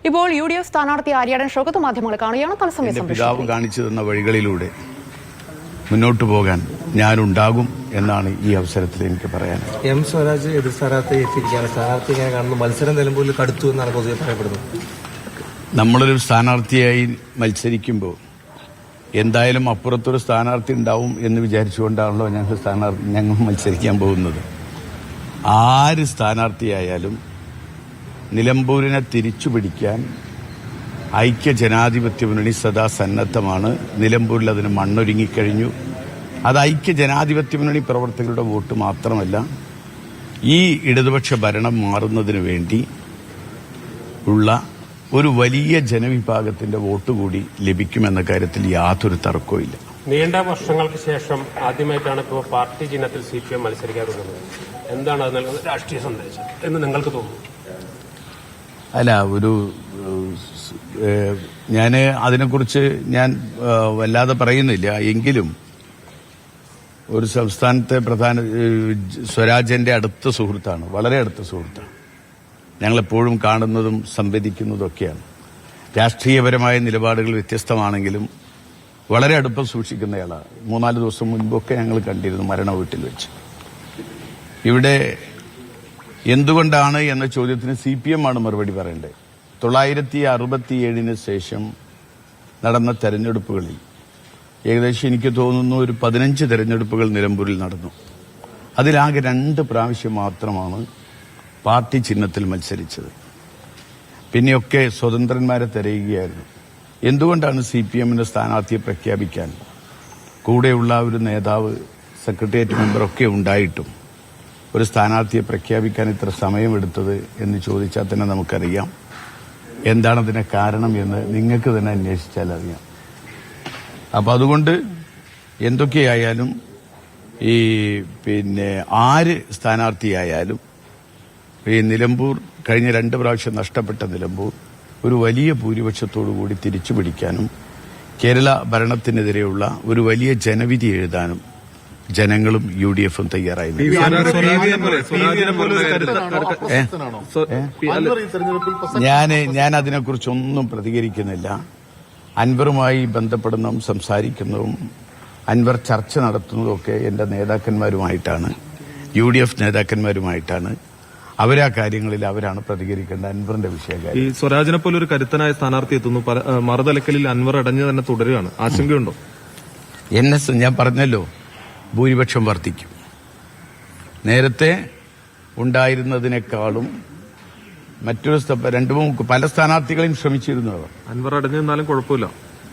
ഇപ്പോൾ UDF സ്ഥാനാർത്ഥി ആര്യാടൻ ഷൗക്കത്ത് മാധ്യമങ്ങളെ കാണുകയാണ്. തത്സമയ പിതാവ് കാണിച്ചു തന്ന വഴികളിലൂടെ മുന്നോട്ട് പോകാൻ ഞാനുണ്ടാകും എന്നാണ് ഈ അവസരത്തിൽ എനിക്ക് പറയാൻ. എം സ്വരാജ് എതിർ സ്ഥാനാർത്ഥി എത്തിയിരിക്കുകയാണ്. സ്ഥാനാർത്ഥി ഇങ്ങനെ കാണുന്നു. മത്സരം നിലമ്പൂരിൽ കടുത്തു എന്നാണ് പൊതുവെ പറയപ്പെടുന്നത്. നമ്മളൊരു സ്ഥാനാർത്ഥിയായി മത്സരിക്കുമ്പോൾ എന്തായാലും അപ്പുറത്തൊരു സ്ഥാനാർത്ഥി ഉണ്ടാവും എന്ന് വിചാരിച്ചുകൊണ്ടാണല്ലോ ഞങ്ങൾ മത്സരിക്കാൻ പോകുന്നത്. ആര് സ്ഥാനാർത്ഥിയായാലും നിലമ്പൂരിനെ തിരിച്ചുപിടിക്കാൻ ഐക്യ ജനാധിപത്യ മുന്നണി സദാ സന്നദ്ധമാണ്. നിലമ്പൂരിൽ അതിന് മണ്ണൊരുങ്ങിക്കഴിഞ്ഞു. അത് ഐക്യ ജനാധിപത്യ മുന്നണി പ്രവർത്തകരുടെ വോട്ട് മാത്രമല്ല, ഈ ഇടതുപക്ഷ ഭരണം മാറുന്നതിന് വേണ്ടി ഉള്ള ഒരു വലിയ ജനവിഭാഗത്തിന്റെ വോട്ട് കൂടി ലഭിക്കുമെന്ന കാര്യത്തിൽ യാതൊരു തർക്കവും. നീണ്ട വർഷങ്ങൾക്ക് ശേഷം ആദ്യമായിട്ടാണ് ഇപ്പോൾ പാർട്ടി ചിഹ്നത്തിൽ CPM മത്സരിക്കാറുള്ളത്. എന്താണ് അത് നൽകുന്ന രാഷ്ട്രീയ സന്ദേശം എന്ന് നിങ്ങൾക്ക് തോന്നുന്നു? അല്ല, ഞാൻ അതിനെക്കുറിച്ച് വല്ലാതെ പറയുന്നില്ല. എങ്കിലും ഒരു സംസ്ഥാനത്തെ പ്രധാന സ്വരാജന്റെ അടുത്ത സുഹൃത്താണ്, വളരെ അടുത്ത സുഹൃത്താണ്. ഞങ്ങളെപ്പോഴും കാണുന്നതും സംവദിക്കുന്നതും ഒക്കെയാണ്. രാഷ്ട്രീയപരമായ നിലപാടുകൾ വ്യത്യസ്തമാണെങ്കിലും വളരെ അടുപ്പം സൂക്ഷിക്കുന്നയാളാണ്. 3-4 ദിവസം മുൻപൊക്കെ ഞങ്ങൾ കണ്ടിരുന്നു മരണ വീട്ടിൽ വെച്ച്. ഇവിടെ എന്തുകൊണ്ടാണ് എന്ന ചോദ്യത്തിന് CPM ആണ് മറുപടി പറയേണ്ടത്. 967 ശേഷം നടന്ന തെരഞ്ഞെടുപ്പുകളിൽ ഏകദേശം എനിക്ക് തോന്നുന്നു ഒരു 15 തെരഞ്ഞെടുപ്പുകൾ നിലമ്പൂരിൽ നടന്നു. അതിലാകെ 2 പ്രാവശ്യം മാത്രമാണ് പാർട്ടി ചിഹ്നത്തിൽ മത്സരിച്ചത്. പിന്നെയൊക്കെ സ്വതന്ത്രന്മാരെ തിരയുകയായിരുന്നു. എന്തുകൊണ്ടാണ് CPMന്റെ സ്ഥാനാർത്ഥിയെ പ്രഖ്യാപിക്കാൻ കൂടെയുള്ള ഒരു നേതാവ്, സെക്രട്ടേറിയറ്റ് മെമ്പറൊക്കെ ഉണ്ടായിട്ടും ഒരു സ്ഥാനാർത്ഥിയെ പ്രഖ്യാപിക്കാൻ ഇത്ര സമയമെടുത്തത് എന്ന് ചോദിച്ചാൽ തന്നെ നമുക്കറിയാം. എന്താണ് അതിന് കാരണം എന്ന് നിങ്ങൾക്ക് തന്നെ അന്വേഷിച്ചാൽ അറിയാം. അപ്പൊ അതുകൊണ്ട് എന്തൊക്കെയായാലും ആര് സ്ഥാനാർത്ഥിയായാലും ഈ നിലമ്പൂർ കഴിഞ്ഞ 2 പ്രാവശ്യം നഷ്ടപ്പെട്ട നിലമ്പൂർ ഒരു വലിയ ഭൂരിപക്ഷത്തോടുകൂടി തിരിച്ചുപിടിക്കാനും കേരള ഭരണത്തിനെതിരെയുള്ള ഒരു വലിയ ജനവിധി എഴുതാനും ജനങ്ങളും UDFും തയ്യാറായി. ഞാൻ അതിനെക്കുറിച്ചൊന്നും പ്രതികരിക്കുന്നില്ല. അൻവറുമായി ബന്ധപ്പെടുന്നതും സംസാരിക്കുന്നതും അൻവർ ചർച്ച നടത്തുന്നതുമൊക്കെ എന്റെ നേതാക്കന്മാരുമായിട്ടാണ്, UDF നേതാക്കന്മാരുമായിട്ടാണ്. അവരാ കാര്യങ്ങളിൽ അവരാണ് പ്രതികരിക്കേണ്ട അൻവറിന്റെ വിഷയകാര്യം. ഈ സ്വരാജിനെ പോലെ ഒരു കരുത്തനായ സ്ഥാനാർത്ഥി എത്തുന്നു. മറുതലക്കലിൽ അൻവർ അടഞ്ഞു തന്നെ തുടരുകയാണ്. ആശങ്കയുണ്ടോ? ഞാൻ പറഞ്ഞല്ലോ, ഭൂരിപക്ഷം വർദ്ധിക്കും. നേരത്തെ ഉണ്ടായിരുന്നതിനേക്കാളും മറ്റൊരു പല സ്ഥാനാർത്ഥികളെയും ശ്രമിച്ചിരുന്നു അവർ. അൻവർ അടഞ്ഞു നിന്നാലും കുഴപ്പമില്ല.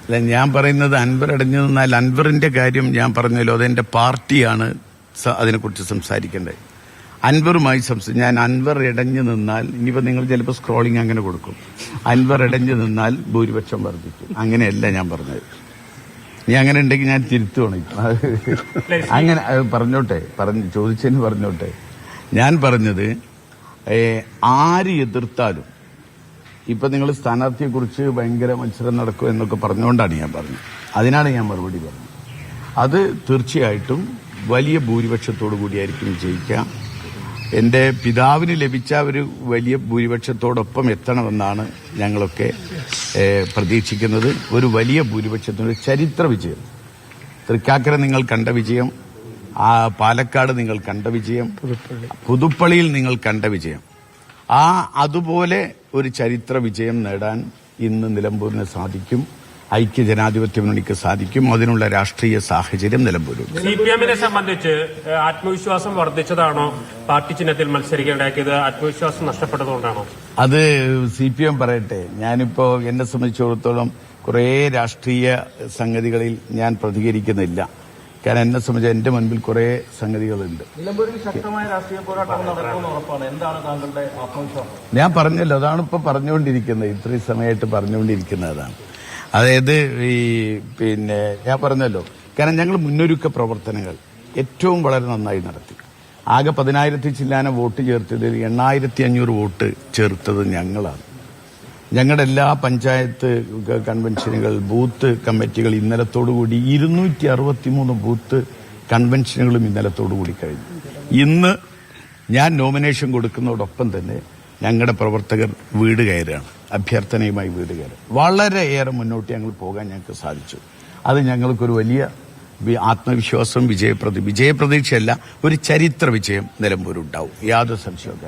അല്ല, ഞാൻ പറയുന്നത് അൻവർ അടഞ്ഞു നിന്നാൽ അൻവറിന്റെ കാര്യം ഞാൻ പറഞ്ഞല്ലോ, അതെന്റെ പാർട്ടിയാണ് അതിനെക്കുറിച്ച് സംസാരിക്കേണ്ടത്. അൻവറുമായി ഞാൻ അൻവർ ഇടഞ്ഞു നിന്നാൽ, ഇനിയിപ്പോൾ നിങ്ങൾ ചിലപ്പോൾ സ്ക്രോളിംഗ് അങ്ങനെ കൊടുക്കും, അൻവർ ഇടഞ്ഞു നിന്നാൽ ഭൂരിപക്ഷം വർദ്ധിക്കും. അങ്ങനെയല്ല ഞാൻ പറഞ്ഞത്. നീ അങ്ങനെ ഉണ്ടെങ്കിൽ ഞാൻ തിരുത്തുവാണ്. അങ്ങനെ ചോദിച്ചതിന് പറഞ്ഞോട്ടെ. ഞാൻ പറഞ്ഞത് ആര് എതിർത്താലും, ഇപ്പൊ നിങ്ങൾ സ്ഥാനാർത്ഥിയെക്കുറിച്ച് ഭയങ്കര മത്സരം നടക്കും എന്നൊക്കെ പറഞ്ഞുകൊണ്ടാണ് ഞാൻ പറഞ്ഞത്. അതിനാണ് ഞാൻ മറുപടി പറഞ്ഞത്. അത് തീർച്ചയായിട്ടും വലിയ ഭൂരിപക്ഷത്തോടു കൂടിയായിരിക്കും വിജയിക്കുക. എന്റെ പിതാവിന് ലഭിച്ച ഒരു വലിയ ഭൂരിപക്ഷത്തോടൊപ്പം എത്തണമെന്നാണ് ഞങ്ങളൊക്കെ പ്രതീക്ഷിക്കുന്നത്. ഒരു വലിയ ഭൂരിപക്ഷത്തിന് ചരിത്ര വിജയം, തൃക്കാക്കര നിങ്ങൾ കണ്ട വിജയം, പാലക്കാട് നിങ്ങൾ കണ്ട വിജയം, പുതുപ്പള്ളിയിൽ നിങ്ങൾ കണ്ട വിജയം, അതുപോലെ ഒരു ചരിത്ര വിജയം നേടാൻ ഇന്ന് നിലമ്പൂരിന് സാധിക്കും. ഐക്യ ജനാധിപത്യ മുന്നണിക്ക് സാധിക്കും. അതിനുള്ള രാഷ്ട്രീയ സാഹചര്യം നിലമ്പൂരുണ്ട്. CPMനെ സംബന്ധിച്ച് ആത്മവിശ്വാസം വർദ്ധിച്ചതാണോ പാർട്ടി ചിഹ്നത്തിൽ മത്സരിക്കേണ്ടാക്കിയത്? ആത്മവിശ്വാസം നഷ്ടപ്പെട്ടതുകൊണ്ടാണോ? അത് CPM പറയട്ടെ. ഞാനിപ്പോ എന്നെ സംബന്ധിച്ചിടത്തോളം കുറെ രാഷ്ട്രീയ സംഗതികളിൽ ഞാൻ പ്രതികരിക്കുന്നില്ല. കാരണം എന്നെ സംബന്ധിച്ച് എന്റെ മുൻപിൽ കുറെ സംഗതികളുണ്ട്. നിലമ്പൂരിൽ ശക്തമായ രാഷ്ട്രീയ പോരാട്ടം നടക്കുമെന്ന് ഉറപ്പാണ്. എന്താണ് താങ്കളുടെ ആത്മവിശ്വാസം? ഞാൻ പറഞ്ഞല്ലോ, അതാണ് ഇപ്പൊ പറഞ്ഞുകൊണ്ടിരിക്കുന്നത്. ഇത്രയും സമയമായിട്ട് പറഞ്ഞുകൊണ്ടിരിക്കുന്നത് അതാണ്. അതായത് ഞാൻ പറഞ്ഞല്ലോ, കാരണം ഞങ്ങൾ മുന്നൊരുക്ക പ്രവർത്തനങ്ങൾ ഏറ്റവും വളരെ നന്നായി നടത്തി. ആകെ 10,000 ചില്ലാന വോട്ട് ചേർത്തതിൽ 8,500 വോട്ട് ചേർത്തത് ഞങ്ങളാണ്. ഞങ്ങളുടെ എല്ലാ പഞ്ചായത്ത് കൺവെൻഷനുകൾ, ബൂത്ത് കമ്മിറ്റികൾ ഇന്നലത്തോടുകൂടി 263 ബൂത്ത് കൺവെൻഷനുകളും ഇന്നലത്തോടുകൂടി കഴിഞ്ഞു. ഇന്ന് ഞാൻ നോമിനേഷൻ കൊടുക്കുന്നതോടൊപ്പം തന്നെ ഞങ്ങളുടെ പ്രവർത്തകർ വീട് കയറുകയാണ്. അഭ്യർത്ഥനയുമായി വീടുകയാണ്. വളരെയേറെ മുന്നോട്ട് ഞങ്ങൾ പോകാൻ ഞങ്ങൾക്ക് സാധിച്ചു. അത് ഞങ്ങൾക്കൊരു വലിയ ആത്മവിശ്വാസം, വിജയപ്രതീക്ഷയല്ല, ഒരു ചരിത്ര വിജയം നിലമ്പൂരുണ്ടാവും. യാതൊരു സംശയവും.